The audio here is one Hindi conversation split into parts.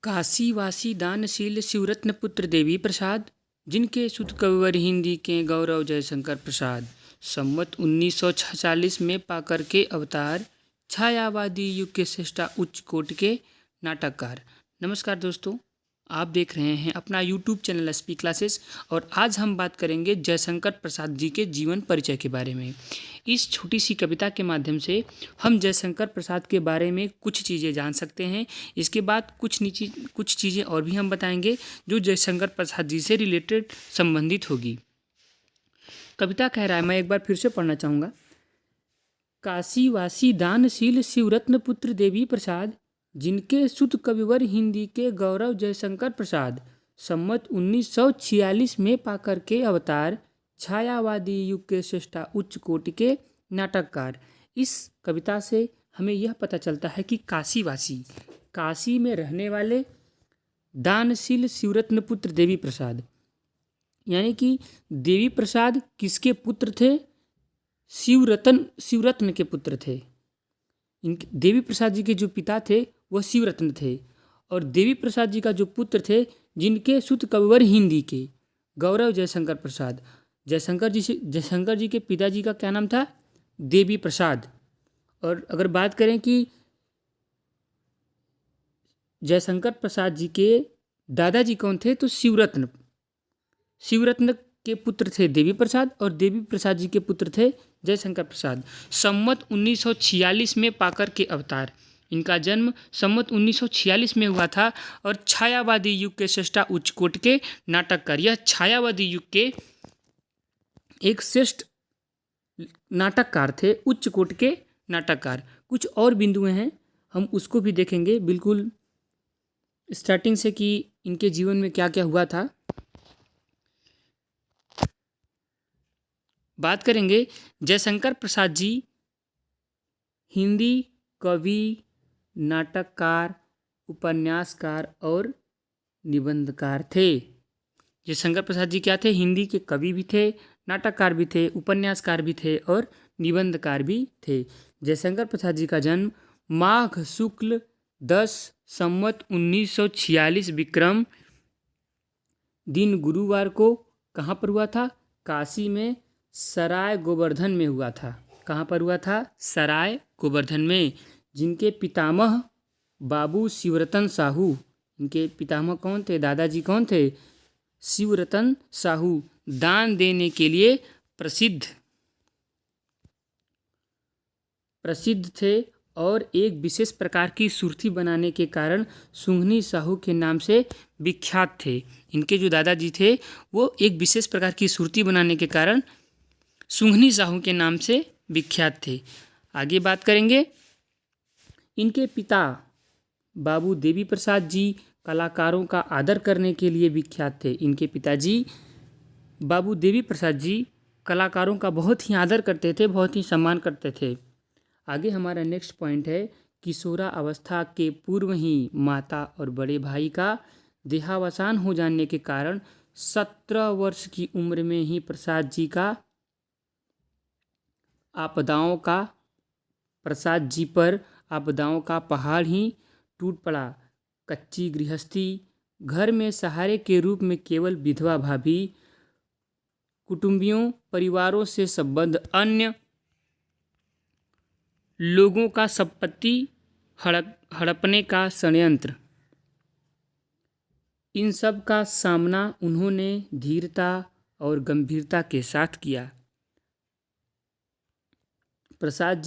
काशीवासी दानशील शिवरत्न पुत्र देवी प्रसाद, जिनके सुत कविवर हिंदी के गौरव जयशंकर प्रसाद, संवत 1946 में पाकर के अवतार, छायावादी युग के श्रेष्ठा उच्च कोटि के नाटककार। नमस्कार दोस्तों, आप देख रहे हैं अपना यूट्यूब चैनल एसपी क्लासेस और आज हम बात करेंगे जयशंकर प्रसाद जी के जीवन परिचय के बारे में। इस छोटी सी कविता के माध्यम से हम जयशंकर प्रसाद के बारे में कुछ चीज़ें जान सकते हैं। इसके बाद कुछ चीज़ें और भी हम बताएंगे जो जयशंकर प्रसाद जी से रिलेटेड संबंधित होगी। कविता कह रहा है, मैं एक बार फिर से पढ़ना चाहूँगा। काशीवासी दानशील शिवरत्न पुत्र देवी प्रसाद, जिनके सुत कविवर हिंदी के गौरव जयशंकर प्रसाद, संवत 1946 में पाकर के अवतार, छायावादी युग के श्रेष्ठा उच्च कोटि के नाटककार। इस कविता से हमें यह पता चलता है कि काशीवासी, काशी में रहने वाले दानशील शिवरत्न पुत्र देवी प्रसाद, यानी कि देवी प्रसाद किसके पुत्र थे? शिवरत्न के पुत्र थे। इनके देवी प्रसाद जी के जो पिता थे वह शिवरत्न थे और देवी प्रसाद जी का जो पुत्र थे, जिनके सुत कविवर हिंदी के गौरव जयशंकर प्रसाद। जयशंकर जी के पिताजी का क्या नाम था? देवी प्रसाद। और अगर बात करें कि जयशंकर प्रसाद जी के दादाजी कौन थे, तो शिवरत्न के पुत्र थे देवी प्रसाद और देवी प्रसाद जी के पुत्र थे जयशंकर प्रसाद। संवत 1946 में पाकर के अवतार, इनका जन्म संवत 1946 में हुआ था और छायावादी युग के श्रेष्ठा उच्च कोटि के नाटककार। यह छायावादी युग के एक श्रेष्ठ नाटककार थे, उच्च कोटि के नाटककार। कुछ और बिंदुएं हैं, हम उसको भी देखेंगे बिल्कुल स्टार्टिंग से कि इनके जीवन में क्या क्या हुआ था। बात करेंगे, जयशंकर प्रसाद जी हिंदी कवि, नाटककार, उपन्यासकार और निबंधकार थे। जयशंकर प्रसाद जी क्या थे? हिंदी के कवि भी थे, नाटककार भी थे, उपन्यासकार भी थे और निबंधकार भी थे। जयशंकर प्रसाद जी का जन्म माघ शुक्ल 10 संवत 1946 विक्रम दिन गुरुवार को कहाँ पर हुआ था? काशी में सराय गोवर्धन में हुआ था। कहाँ पर हुआ था? सराय गोवर्धन में। जिनके पितामह बाबू शिवरतन साहू, इनके पितामह कौन थे? दादाजी कौन थे? शिवरतन साहू दान देने के लिए प्रसिद्ध थे और एक विशेष प्रकार की सुर्ती बनाने के कारण सुंघनी साहू के नाम से विख्यात थे। इनके जो दादाजी थे वो एक विशेष प्रकार की सुर्ती बनाने के कारण सुंघनी साहू के नाम से विख्यात थे। आगे बात करेंगे, इनके पिता बाबू देवी प्रसाद जी कलाकारों का आदर करने के लिए विख्यात थे। इनके पिताजी बाबू देवी प्रसाद जी कलाकारों का बहुत ही आदर करते थे, बहुत ही सम्मान करते थे। आगे हमारा नेक्स्ट पॉइंट है, किशोरा अवस्था के पूर्व ही माता और बड़े भाई का देहावसान हो जाने के कारण 17 वर्ष की उम्र में ही प्रसाद जी पर आपदाओं का पहाड़ ही टूट पड़ा। कच्ची गृहस्थी, घर में सहारे के रूप में केवल विधवा भाभी, कुटुंबियों परिवारों से संबंध, अन्य लोगों का संपत्ति हड़पने का षड्यंत्र, इन सब का सामना उन्होंने धीरता और गंभीरता के साथ किया। प्रसाद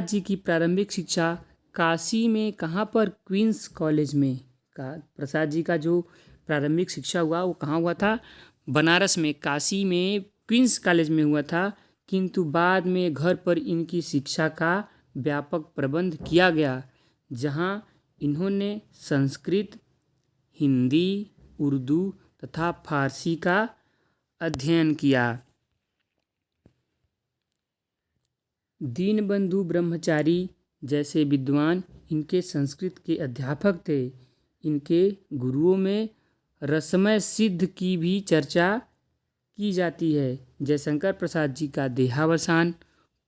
जी की प्रारंभिक शिक्षा काशी में कहाँ पर? क्वींस कॉलेज में। प्रसाद जी का जो प्रारंभिक शिक्षा हुआ वो कहाँ हुआ था? बनारस में, काशी में क्वींस कॉलेज में हुआ था। किंतु बाद में घर पर इनकी शिक्षा का व्यापक प्रबंध किया गया, जहाँ इन्होंने संस्कृत, हिंदी, उर्दू तथा फारसी का अध्ययन किया। दीनबंधु ब्रह्मचारी जैसे विद्वान इनके संस्कृत के अध्यापक थे। इनके गुरुओं में रसमय सिद्ध की भी चर्चा की जाती है। जयशंकर प्रसाद जी का देहावसान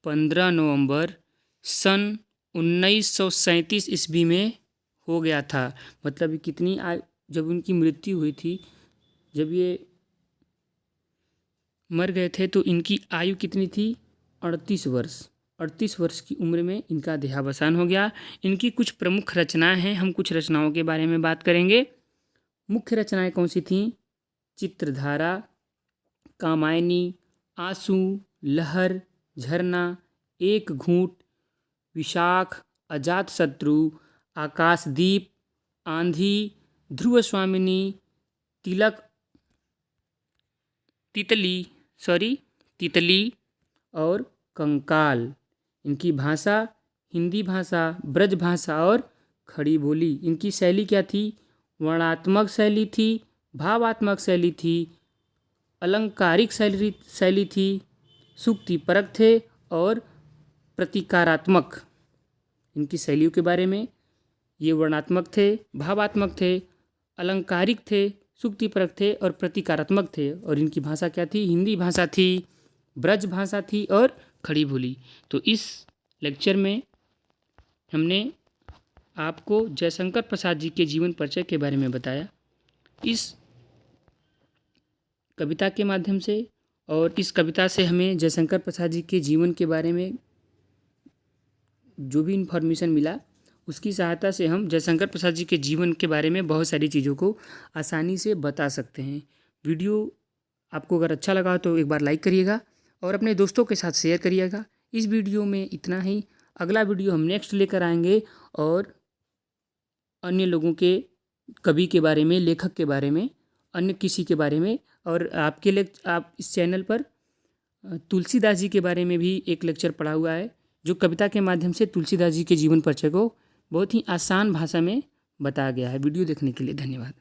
15 नवंबर सन 1937 ईस्वी में हो गया था। मतलब कितनी जब उनकी मृत्यु हुई थी, जब ये मर गए थे तो इनकी आयु कितनी थी? 38 वर्ष। 38 वर्ष की उम्र में इनका देहावसान हो गया। इनकी कुछ प्रमुख रचनाएं हैं, हम कुछ रचनाओं के बारे में बात करेंगे। मुख्य रचनाएं कौन सी थीं? चित्रधारा, कामायनी, आंसू, लहर, झरना, एक घूंट, विशाख, अजातशत्रु, आकाशदीप, आंधी, ध्रुव स्वामिनी, तिलक, तितली और कंकाल। इनकी भाषा हिंदी भाषा, ब्रज भाषा और खड़ी बोली। इनकी शैली क्या थी? वर्णात्मक शैली थी, भावात्मक शैली थी, अलंकारिक शैली थी, सूक्तिपरक थे और प्रतीकारात्मक। इनकी शैलियों के बारे में, ये वर्णात्मक थे, भावात्मक थे, अलंकारिक थे, सूक्तिपरक थे और प्रतीकारात्मक थे। और इनकी भाषा क्या थी? हिंदी भाषा थी, ब्रज भाषा थी और खड़ी बोली। तो इस लेक्चर में हमने आपको जयशंकर प्रसाद जी के जीवन परिचय के बारे में बताया, इस कविता के माध्यम से। और इस कविता से हमें जयशंकर प्रसाद जी के जीवन के बारे में जो भी इन्फॉर्मेशन मिला, उसकी सहायता से हम जयशंकर प्रसाद जी के जीवन के बारे में बहुत सारी चीज़ों को आसानी से बता सकते हैं। वीडियो आपको अगर अच्छा लगा तो एक बार लाइक करिएगा और अपने दोस्तों के साथ शेयर करिएगा। इस वीडियो में इतना ही। अगला वीडियो हम नेक्स्ट लेकर आएंगे और अन्य लोगों के, कवि के बारे में, लेखक के बारे में, अन्य किसी के बारे में। और आपके लिए आप इस चैनल पर तुलसीदास जी के बारे में भी एक लेक्चर पढ़ा हुआ है, जो कविता के माध्यम से तुलसीदास जी के जीवन परिचय को बहुत ही आसान भाषा में बताया गया है। वीडियो देखने के लिए धन्यवाद।